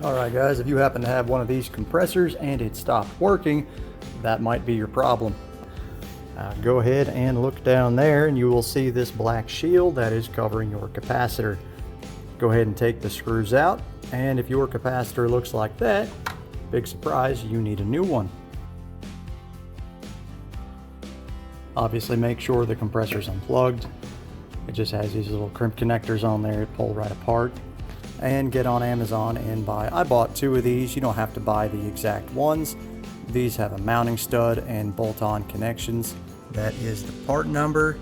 Alright guys, if you happen to have one of these compressors and it stopped working, that might be your problem. Go ahead and look down there and you will see this black shield that is covering your capacitor. Go ahead and take the screws out, and if your capacitor looks like that, big surprise, you need a new one. Obviously make sure the compressor's unplugged. It just has these little crimp connectors on there that pull right apart. And get on Amazon and buy. I bought 2 of these. You don't have to buy the exact ones. These have a mounting stud and bolt-on connections. That is the part number.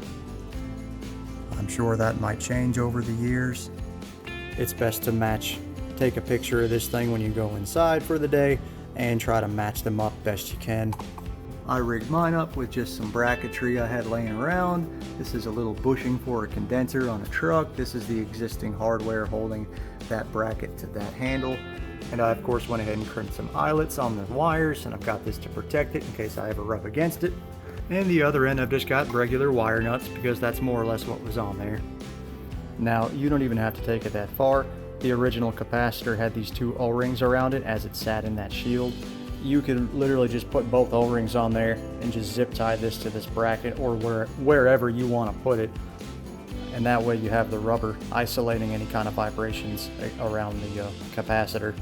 I'm sure that might change over the years. It's best to take a picture of this thing when you go inside for the day and try to match them up best you can. I rigged mine up with just some bracketry I had laying around. This is a little bushing for a condenser on a truck. This is the existing hardware holding that bracket to that handle. And I of course went ahead and crimped some eyelets on the wires, and I've got this to protect it in case I ever rub against it. And the other end I've just got regular wire nuts because that's more or less what was on there. Now you don't even have to take it that far. The original capacitor had these 2 O-rings around it as it sat in that shield. You could literally just put both O-rings on there and just zip tie this to this bracket or wherever you want to put it. And that way you have the rubber isolating any kind of vibrations around the capacitor.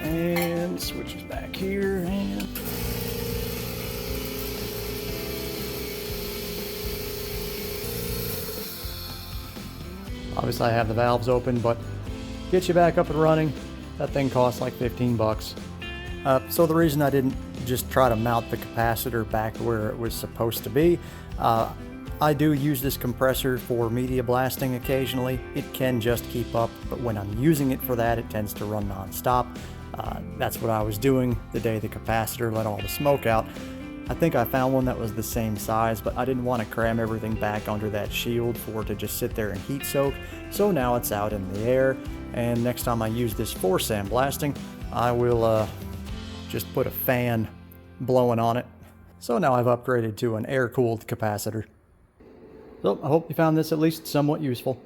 And switches back here, and obviously I have the valves open, but get you back up and running. That thing costs like 15 bucks. So the reason I didn't just try to mount the capacitor back where it was supposed to be, I do use this compressor for media blasting occasionally. It can just keep up, but when I'm using it for that, it tends to run non-stop. That's what I was doing the day the capacitor let all the smoke out. I think I found one that was the same size, but I didn't want to cram everything back under that shield for it to just sit there and heat soak. So now it's out in the air, and next time I use this for sandblasting, I will just put a fan blowing on it. So now I've upgraded to an air-cooled capacitor. So I hope you found this at least somewhat useful.